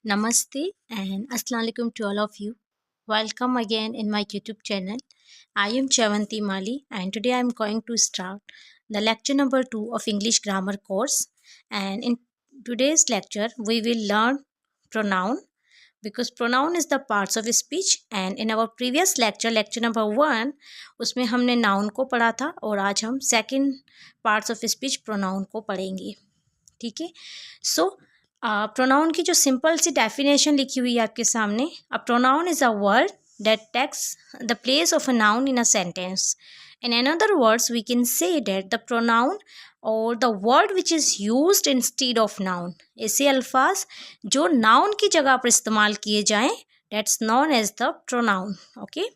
Namaste and Assalamu alaikum to all of you. Welcome again in my YouTube channel. I am Chavanti Mali and today I am going to start the lecture number 2 of English grammar course. And in today's lecture we will learn pronoun because pronoun is the parts of speech, and in our previous lecture number 1 उसमें हमने noun को पढ़ा था और आज हम second parts of speech pronoun को पढ़ेंगे. ठीक है. सो प्रोनाउन की जो सिंपल सी डेफिनेशन लिखी हुई है आपके सामने. A pronoun is a word that takes the place of a noun in a sentence. In another words we can say that the pronoun और the word which is used instead of noun. ऐसे अल्फाज जो noun की जगह पर इस्तेमाल किए जाएं, that's known as the pronoun. Okay.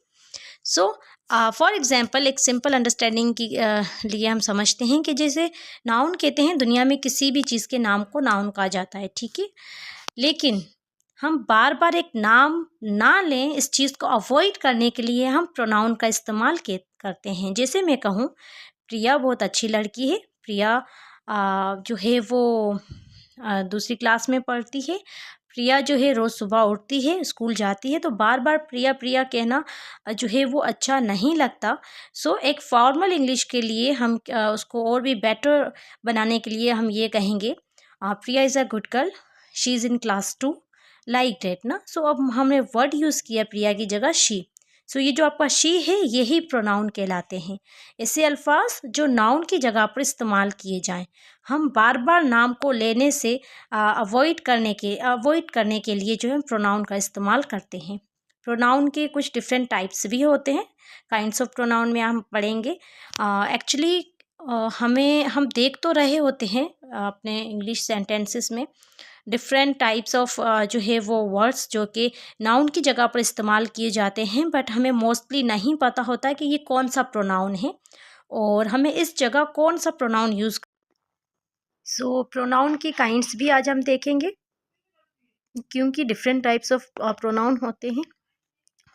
So for example एक सिंपल अंडरस्टैंडिंग के लिए हम समझते हैं कि जैसे नाउन कहते हैं, दुनिया में किसी भी चीज़ के नाम को नाउन कहा जाता है. ठीक है. लेकिन हम बार बार एक नाम ना लें, इस चीज़ को अवॉइड करने के लिए हम प्रोनाउन का इस्तेमाल करते हैं. जैसे मैं कहूँ प्रिया बहुत अच्छी लड़की है. प्रिया जो है वो दूसरी क्लास में पढ़ती है. प्रिया जो है रोज़ सुबह उठती है, स्कूल जाती है. तो बार बार प्रिया प्रिया कहना जो है वो अच्छा नहीं लगता. सो एक फॉर्मल इंग्लिश के लिए हम उसको और भी बेटर बनाने के लिए हम ये कहेंगे Priya is a good girl, she is in class 2, like that ना. सो अब हमने वर्ड यूज़ किया प्रिया की जगह शी. सो ये जो आपका शी है यही प्रोनाउन कहलाते हैं. ऐसे अल्फाज जो नाउन की जगह पर इस्तेमाल किए जाएं. हम बार बार नाम को लेने से अवॉइड करने के लिए जो है प्रोनाउन का इस्तेमाल करते हैं. प्रोनाउन के कुछ डिफरेंट टाइप्स भी होते हैं. काइंड्स ऑफ प्रोनाउन में हम पढ़ेंगे. एक्चुअली हम देख तो रहे होते हैं अपने इंग्लिश सेंटेंसेस में डिफरेंट टाइप्स ऑफ जो है वो वर्ड्स जो कि नाउन की जगह पर इस्तेमाल किए जाते हैं, बट हमें मोस्टली नहीं पता होता कि ये कौन सा प्रोनाउन है और हमें इस जगह कौन सा प्रोनाउन यूज़. सो प्रोनाउन की काइंड्स भी आज हम देखेंगे क्योंकि डिफरेंट टाइप्स ऑफ प्रोनाउन होते हैं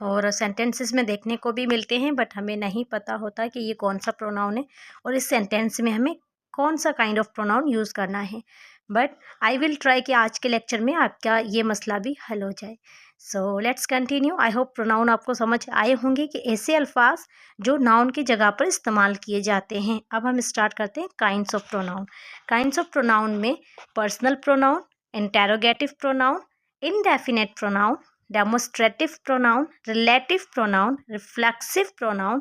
और सेंटेंसेस में देखने को भी मिलते हैं, बट हमें नहीं पता होता कि ये कौन सा प्रोनाउन है और इस सेंटेंस में हमें कौन सा काइंड ऑफ प्रोनाउन यूज़ करना है. बट आई विल ट्राई कि आज के लेक्चर में आपका ये मसला भी हल हो जाए. So let's continue. I hope pronoun आपको समझ आए होंगे कि ऐसे अल्फाज जो नाउन की जगह पर इस्तेमाल किए जाते हैं. अब हम स्टार्ट करते हैं kinds of pronoun. Kinds of pronoun में personal pronoun, interrogative pronoun, indefinite pronoun, demonstrative pronoun, relative pronoun, reflexive pronoun,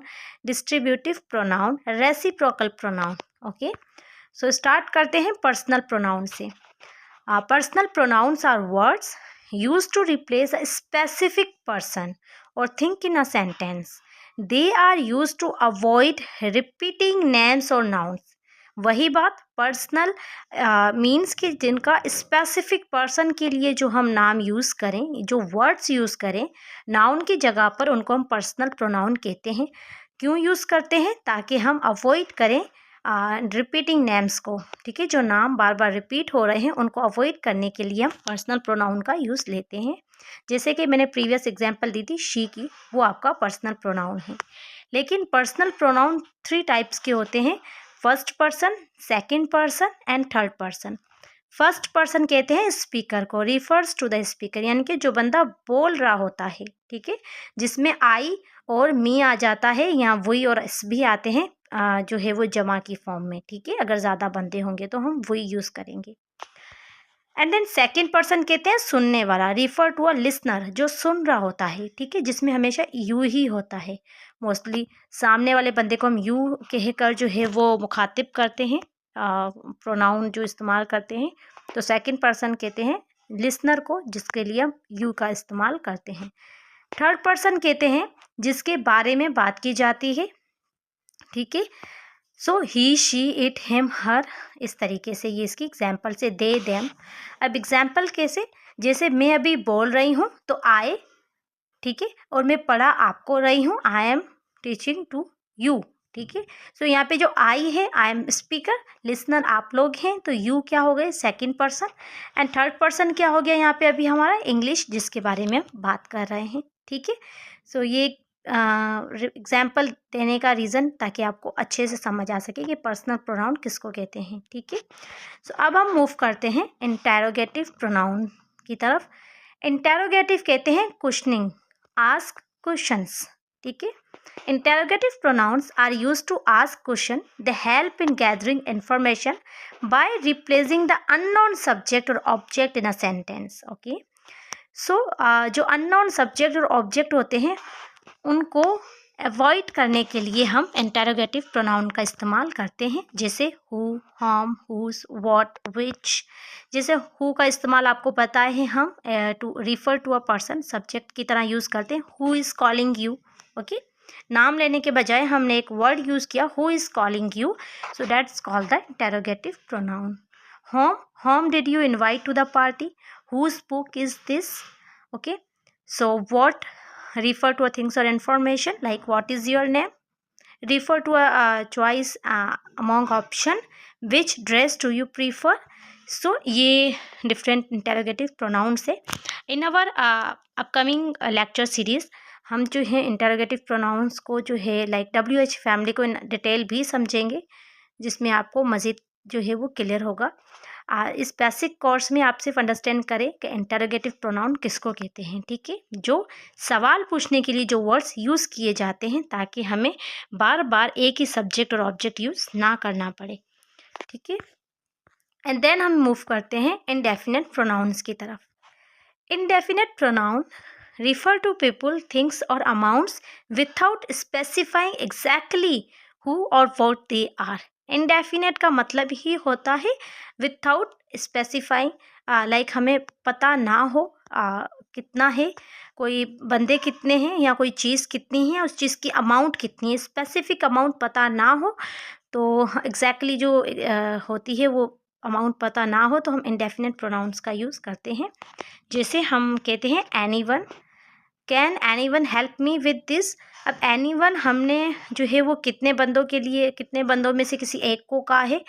distributive pronoun, reciprocal pronoun. Okay, so start करते हैं personal pronoun से. Personal pronouns are words used to replace a specific person or thing in a sentence. They are used to avoid repeating names or nouns. वही बात personal means कि जिनका specific person के लिए जो हम नाम यूज़ करें, जो वर्ड्स यूज़ करें नाउन की जगह पर, उनको हम पर्सनल प्रोनाउन कहते हैं. क्यों यूज़ करते हैं? ताकि हम अवॉइड करें रिपीटिंग नेम्स को. ठीक है, जो नाम बार बार रिपीट हो रहे हैं उनको अवॉइड करने के लिए हम पर्सनल प्रोनाउन का यूज़ लेते हैं. जैसे कि मैंने प्रीवियस एग्जांपल दी थी शी की, वो आपका पर्सनल प्रोनाउन है. लेकिन पर्सनल प्रोनाउन 3 टाइप्स के होते हैं. First person, second person and third person. First person कहते हैं स्पीकर को, रिफर्स टू द स्पीकर, यानी कि जो बंदा बोल रहा होता है. ठीक है, जिसमें आई और मी आ जाता है, यहाँ वही और एस भी आते हैं जो है वो जमा की फॉर्म में. ठीक है, अगर ज़्यादा बंदे होंगे तो हम वही यूज़ करेंगे. एंड देन सेकंड पर्सन कहते हैं सुनने वाला, रिफर टू अ लिसनर, जो सुन रहा होता है. ठीक है, जिसमें हमेशा यू ही होता है. मोस्टली सामने वाले बंदे को हम यू कहकर जो है वो मुखातिब करते हैं, प्रोनाउन जो इस्तेमाल करते हैं. तो सेकंड पर्सन कहते हैं लिसनर को, जिसके लिए हम यू का इस्तेमाल करते हैं. थर्ड पर्सन कहते हैं जिसके बारे में बात की जाती है. ठीक है, सो ही शी इट हिम हर, इस तरीके से. ये इसकी एग्जाम्पल से दे देम. अब एग्जाम्पल कैसे? जैसे मैं अभी बोल रही हूँ तो आई, ठीक है, और मैं पढ़ा आपको रही हूँ, I am teaching to you. ठीक है, सो यहाँ पे जो आई है, आई एम स्पीकर, लिसनर आप लोग हैं, तो यू क्या हो गए? Second person. And third person क्या हो गया यहाँ पे? अभी हमारा इंग्लिश, जिसके बारे में हम बात कर रहे हैं. ठीक है, सो ये एग्जाम्पल देने का रीज़न ताकि आपको अच्छे से समझ आ सके कि पर्सनल प्रोनाउन किसको कहते हैं. ठीक है, सो अब हम मूव करते हैं इंटेरोगेटिव प्रोनाउन की तरफ. इंटेरोगेटिव कहते हैं क्वेश्चनिंग, आस्क क्वेश्चंस, ठीक है। Interrogative pronouns are used to ask question, they help in gathering information by replacing the unknown subject और object in a sentence, okay. So जो अननोन सब्जेक्ट और object होते हैं उनको अवॉइड करने के लिए हम इंटेरोगेटिव प्रोनाउन का इस्तेमाल करते हैं, जैसे who, whom, whose, what, which. जैसे हु का इस्तेमाल आपको पता है, हम to refer to a person subject की तरह यूज़ करते हैं, who is calling you, okay. नाम लेने के बजाय हमने एक वर्ड यूज़ किया, who is calling you, so that's called the interrogative pronoun. Whom, whom did you invite to the party, whose book is this, okay. So what refer to a things or information like what is your name, refer to a choice among option, which dress do you prefer. So ये different interrogative pronouns है. In our upcoming lecture series हम जो है interrogative pronouns को जो है like WH family को in detail भी समझेंगे, जिसमें आपको मज़ीद जो है वो क्लियर होगा। इस बेसिक कोर्स में आप सिर्फ अंडरस्टैंड करें कि इंटेरोगेटिव प्रोनाउन किसको कहते हैं, ठीक है। जो सवाल पूछने के लिए जो वर्ड्स यूज़ किए जाते हैं ताकि हमें बार बार एक ही सब्जेक्ट और ऑब्जेक्ट यूज़ ना करना पड़े, ठीक है। एंड देन हम मूव करते हैं इंडेफिनिट प्रोनाउंस की तरफ। Indefinite pronoun refer to people, things or amounts without specifying exactly who or what they are. Indefinite का मतलब ही होता है without specifying, लाइक हमें पता ना हो कितना है, कोई बंदे कितने हैं या कोई चीज़ कितनी है, उस चीज़ की अमाउंट कितनी है, स्पेसिफिक अमाउंट पता ना हो, तो एग्जैक्टली जो होती है वो अमाउंट पता ना हो, तो हम इंडेफिनिट प्रोनाउंस का यूज़ करते हैं। जैसे हम कहते हैं anyone, can anyone help me with this. अब एनीवन हमने जो है वो कितने बंदों के लिए, कितने बंदों में से किसी एक को कहा है,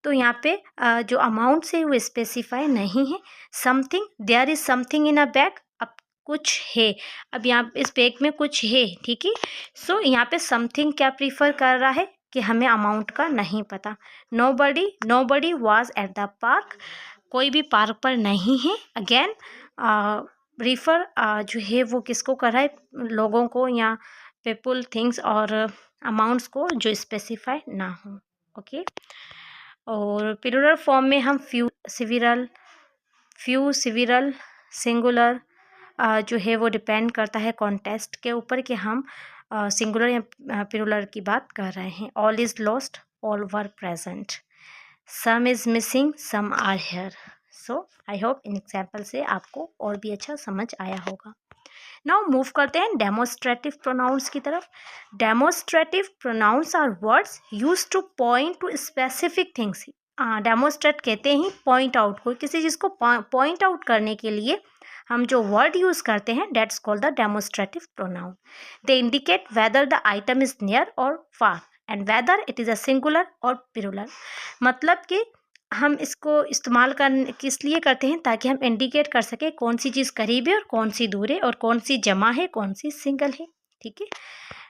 तो यहाँ पे जो अमाउंट है वो स्पेसिफाई नहीं है। Something, there is something in a bag, अब कुछ है, अब यहाँ इस बैग में कुछ है, ठीक है। सो यहाँ पे समथिंग क्या प्रीफर कर रहा है कि हमें अमाउंट का नहीं पता। Nobody was at the park, कोई भी पार्क पर नहीं है। अगेन रिफ़र जो है वो किसको कर रहा है, लोगों को या पीपल, थिंग्स और अमाउंट्स को जो स्पेसिफाई ना हो, ओके। और प्लूरल फॉर्म में हम फ्यू, सिविरल, सिंगुलर जो है वो डिपेंड करता है कॉन्टेक्स्ट के ऊपर कि हम सिंगुलर या प्लूरल की बात कर रहे हैं। All is lost, all were present, some is missing, some are here. So I hope इन एग्जाम्पल से आपको और भी अच्छा समझ आया होगा। नाउ मूव करते हैं डेमोस्ट्रेटिव प्रोनाउंस की तरफ। Demonstrative pronouns are words use to point to specific things. Demonstrate कहते हैं पॉइंट आउट, कोई किसी चीज़ को पॉइंट आउट करने के लिए हम जो वर्ड यूज़ करते हैं, that's called the demonstrative pronoun. They indicate whether the item is near और far and whether it is a singular और प्लूरल। मतलब कि हम इसको इस्तेमाल कर किस लिए करते हैं, ताकि हम इंडिकेट कर सकें कौन सी चीज़ करीब है और कौन सी दूर है, और कौन सी जमा है, कौन सी सिंगल है, ठीक है।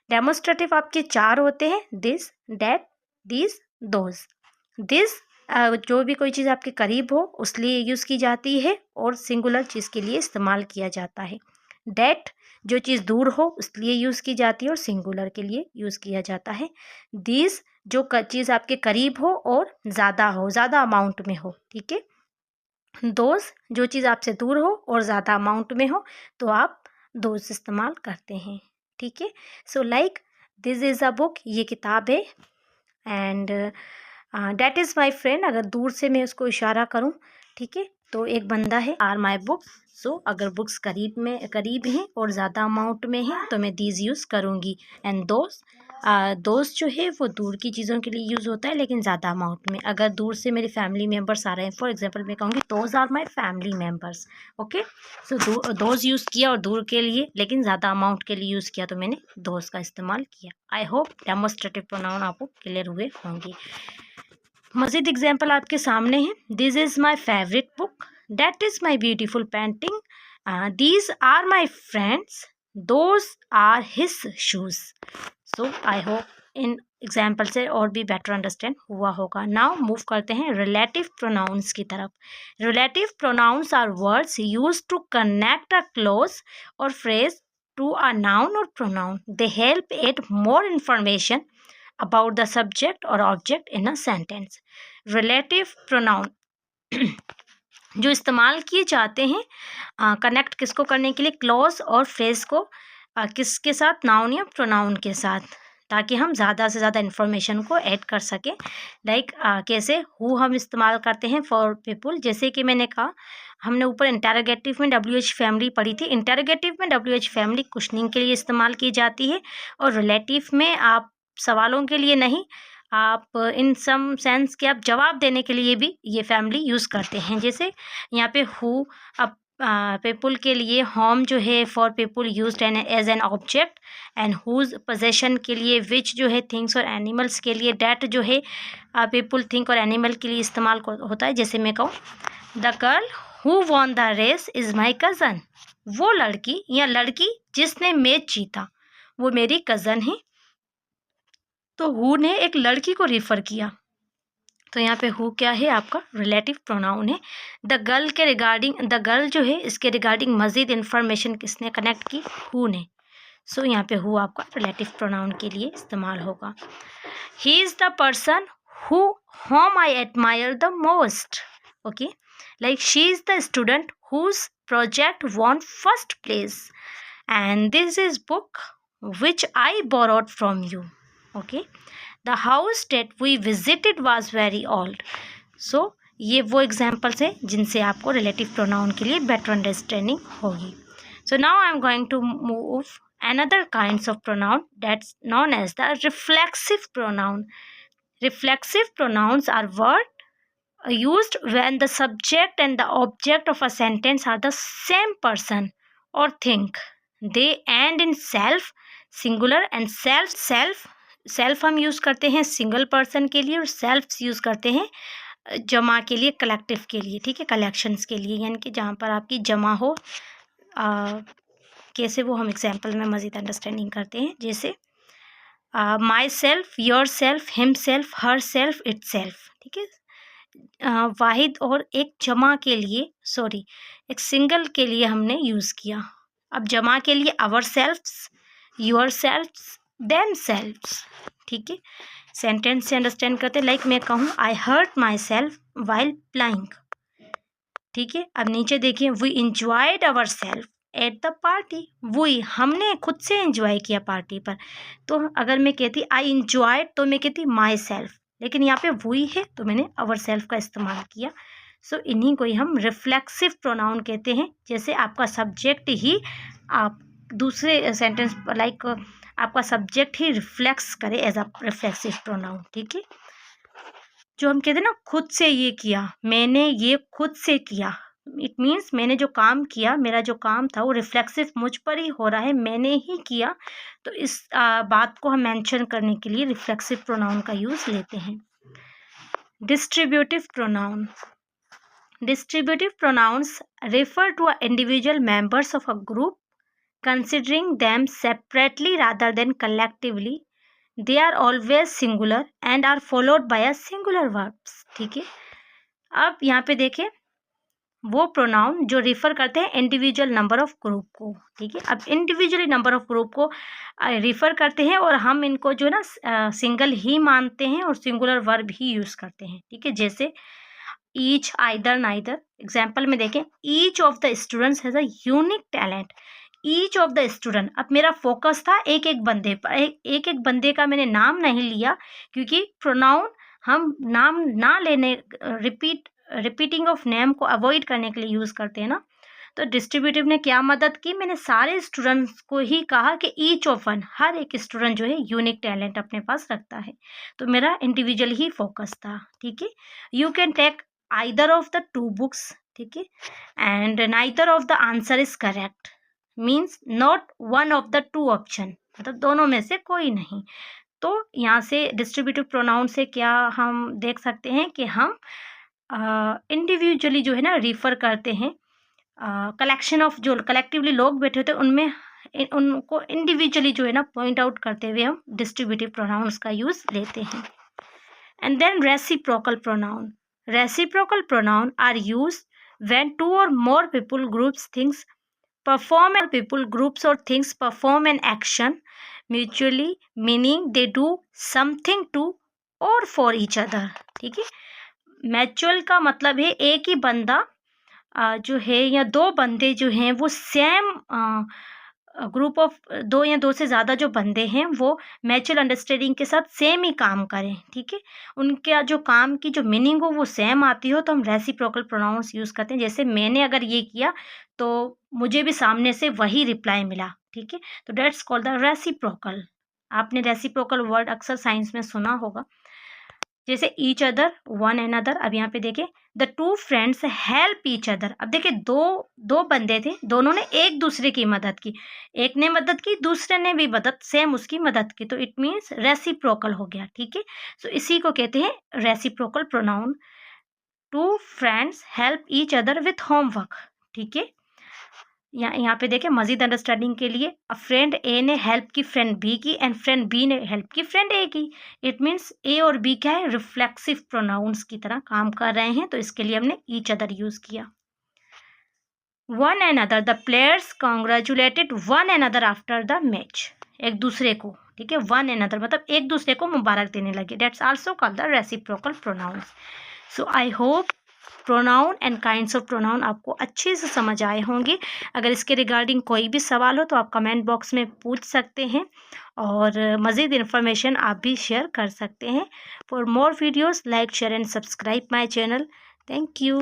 डेमोस्ट्रेटिव आपके चार होते हैं, this, that, this, those. This जो भी कोई चीज़ आपके करीब हो उस लिए यूज़ की जाती है और सिंगुलर चीज़ के लिए इस्तेमाल किया जाता है। डैट जो चीज़ दूर हो उस लिए यूज़ की जाती है और सिंगुलर के लिए यूज़ किया जाता है। दिस जो चीज़ आपके करीब हो और ज़्यादा हो, ज़्यादा अमाउंट में हो, ठीक है। दोज जो चीज़ आपसे दूर हो और ज़्यादा अमाउंट में हो, तो आप दोज इस्तेमाल करते हैं, ठीक है। So like this is a book, ये किताब है, and that is my friend, अगर दूर से मैं उसको इशारा करूँ, ठीक है, तो एक बंदा है, आर माई बुक। सो अगर बुक्स करीब हैं और ज़्यादा अमाउंट में हैं तो मैं दीज यूज़ करूँगी। एंड दोस्त जो है वो दूर की चीज़ों के लिए यूज़ होता है लेकिन ज़्यादा अमाउंट में। अगर दूर से मेरे फैमिली मेम्बर्स आ रहे हैं, फॉर एग्जांपल मैं कहूँगी those are my family members, okay. So those use किया और दूर के लिए, लेकिन ज़्यादा अमाउंट के लिए यूज़ किया तो मैंने दोज का इस्तेमाल किया। आई होप डेमोस्ट्रेटिव प्रोनाउन आपको क्लियर हुए होंगे। मज़ीद एग्जाम्पल आपके सामने है। This is my favourite book, that is my beautiful painting, these are my friends, those are his shoes. So I hope इन एग्जाम्पल से और भी बेटर अंडरस्टैंड हुआ होगा। नाउ मूव करते हैं रिलेटिव प्रोनाउंस की तरफ। Relative pronouns are words use to connect a clause और फ्रेज टू अ नाउन और pronoun. They help add more information about the subject और object in a sentence. Relative pronoun जो इस्तेमाल किए जाते हैं कनेक्ट किसको करने के लिए, क्लॉज और फ्रेज को किसके साथ, नाउन या प्रोनाउन के साथ, ताकि हम ज़्यादा से ज़्यादा इन्फॉर्मेशन को ऐड कर सकें। लाइक कैसे हु हम इस्तेमाल करते हैं फॉर पीपुल, जैसे कि मैंने कहा हमने ऊपर इंटरोगेटिव में WH फैमिली पढ़ी थी। इंटरोगेटिव में WH फैमिली क्वेश्चनिंग के लिए इस्तेमाल की जाती है और रिलेटिव में आप सवालों के लिए नहीं, आप इन सम सेंस के आप जवाब देने के लिए भी ये फैमिली यूज़ करते हैं। जैसे यहाँ पे हु अब पीपल के लिए, होम जो है for people used as an object, and whose possession के लिए, विच जो है थिंग्स और एनिमल्स के लिए, डैट जो है पीपल थिंक और एनिमल के लिए इस्तेमाल होता है। जैसे मैं कहूँ the girl who won the race is my cousin, वो लड़की या लड़की जिसने मैच जीता वो मेरी कज़न है। तो हु ने एक लड़की को रिफ़र किया, तो यहाँ पे हु क्या है, आपका रिलेटिव प्रोनाउन है। द गर्ल के रिगार्डिंग, द गर्ल जो है इसके रिगार्डिंग मज़ीद इन्फॉर्मेशन किसने कनेक्ट की, हु ने। सो यहाँ पे हु आपका रिलेटिव प्रोनाउन के लिए इस्तेमाल होगा। He is the person who whom I admire the most, okay. Like she is the student whose project won first place, and this is book which I borrowed from you, okay. The house that we visited was very old. So ये वो examples हैं जिनसे आपको relative pronoun के लिए better understanding होगी। So now I am going to move another kinds of pronoun that's known as the reflexive pronoun. Reflexive pronouns are words used when the subject and the object of a sentence are the same person or thing. They end in self, singular, and self हम use करते हैं single person के लिए और self use करते हैं जमा के लिए, कलेक्टिव के लिए, ठीक है, कलेक्शंस के लिए, यानी कि जहाँ पर आपकी जमा हो। कैसे वो हम एग्जाम्पल में मज़ीद अंडरस्टैंडिंग करते हैं। जैसे my self, your self, him self, her self, it self, ठीक है। वाहिद और एक जमा के लिए, सॉरी एक सिंगल के लिए हमने यूज़ किया। अब जमा के लिए ourselves, yourselves, themselves, ठीक है। सेंटेंस से अंडरस्टैंड करते, लाइक मैं कहूँ I hurt myself while playing, ठीक है। अब नीचे देखिए we enjoyed ourselves at the party, वही हमने खुद से इंजॉय किया पार्टी पर। तो अगर मैं कहती आई इंजॉयड तो मैं कहती माई सेल्फ, लेकिन यहाँ पे वही है तो मैंने आवर सेल्फ का इस्तेमाल किया। सो इन्हीं को ही हम रिफ्लेक्सिव प्रोनाउन कहते हैं। जैसे आपका सब्जेक्ट ही आप दूसरे सेंटेंस लाइक आपका सब्जेक्ट ही रिफ्लेक्स करे एज अ रिफ्लेक्सिव प्रोनाउन, ठीक है। जो हम कहते हैं ना खुद से ये किया, मैंने ये खुद से किया, इट मीन्स मैंने जो काम किया, मेरा जो काम था वो रिफ्लेक्सिव मुझ पर ही हो रहा है, मैंने ही किया। तो इस बात को हम मेंशन करने के लिए रिफ्लेक्सिव प्रोनाउन का यूज़ लेते हैं। Distributive pronoun, distributive pronouns refer to individual members of a group considering them separately rather than collectively. They are always singular and are followed by a singular verbs, ठीक है। अब यहाँ पे देखें वो प्रोनाउन जो रिफ़र करते हैं इंडिविजुअल नंबर ऑफ ग्रुप को, ठीक है। अब इंडिविजुअली नंबर ऑफ ग्रुप को रिफ़र करते हैं और हम इनको जो ना सिंगल ही मानते हैं और सिंगुलर वर्ब ही यूज़ करते हैं, ठीक है। जैसे ईच, आइदर, नाइदर। एग्जाम्पल में देखें each of the students has a unique talent, each of the student. अब मेरा फोकस था एक एक बंदे पर, एक एक बंदे का मैंने नाम नहीं लिया, क्योंकि प्रोनाउन हम नाम ना लेने, रिपीटिंग ऑफ नेम को अवॉइड करने के लिए यूज़ करते हैं ना। तो डिस्ट्रीब्यूटिव ने क्या मदद की, मैंने सारे स्टूडेंट्स को ही कहा कि ईच ऑफ वन, हर एक स्टूडेंट जो है यूनिक टैलेंट अपने पास रखता है। तो मेरा इंडिविजुअल ही फोकस था, ठीक है। You can take either of the two books, ठीक है, and neither of the answer is correct, means not one of the two option, मतलब दोनों में से कोई नहीं। तो यहाँ से डिस्ट्रीब्यूटिव प्रोनाउन से क्या हम देख सकते हैं कि हम इंडिविजुअली जो है ना रिफ़र करते हैं, कलेक्शन ऑफ जो कलेक्टिवली लोग बैठे होते हैं उनमें उनको इंडिविजुअली जो है ना पॉइंट आउट करते हुए हम डिस्ट्रीब्यूटिव प्रोनाउंस का यूज़ लेते हैं. And then reciprocal pronoun. Reciprocal pronoun are used when two or more people, groups, things groups or things perform an action mutually, meaning they do something to or for each other. ठीक है. Mutual का मतलब है एक ही बंदा जो है या दो बंदे जो हैं वो सेम ग्रुप ऑफ दो या दो से ज़्यादा जो बंदे हैं वो म्यूचुअल अंडरस्टैंडिंग के साथ सेम ही काम करें. ठीक है. उनका जो काम की जो मीनिंग हो वो सेम आती हो तो हम रेसिप्रोकल प्रोनाउंस यूज़ करते हैं. जैसे मैंने अगर ये किया तो मुझे भी सामने से वही रिप्लाई मिला. ठीक है. तो डेट्स कॉल्ड द रेसिप्रोकल. आपने रेसिप्रोकल वर्ड अक्सर साइंस में सुना होगा. जैसे each other, one another. अब यहाँ पे देखिए the two friends help each other. अब देखिए दो बंदे थे, दोनों ने एक दूसरे की मदद की. एक ने मदद की, दूसरे ने भी मदद सेम उसकी मदद की. तो इट मीन्स रेसिप्रोकल हो गया. ठीक है. सो इसी को कहते हैं reciprocal pronoun. Two friends help each other with homework. ठीक है. यहाँ पे देखें मजीद अंडरस्टैंडिंग के लिए फ्रेंड ए ने हेल्प की फ्रेंड बी की एंड फ्रेंड बी ने हेल्प की फ्रेंड ए की. इट मीन्स ए और बी क्या है, रिफ्लेक्सिव प्रोनाउंस की तरह काम कर रहे हैं. तो इसके लिए हमने ईच अदर यूज किया. One another, the players congratulated one another after the match. एक दूसरे को. ठीक है. वन एन अदर मतलब एक दूसरे को मुबारक देने लगे. That's also called the reciprocal pronouns. So I hope pronoun and kinds of pronoun आपको अच्छे से समझ आए होंगे. अगर इसके रिगार्डिंग कोई भी सवाल हो तो आप कमेंट बॉक्स में पूछ सकते हैं और मज़ीद इन्फॉर्मेशन आप भी शेयर कर सकते हैं. For more videos like share and subscribe my channel. Thank you.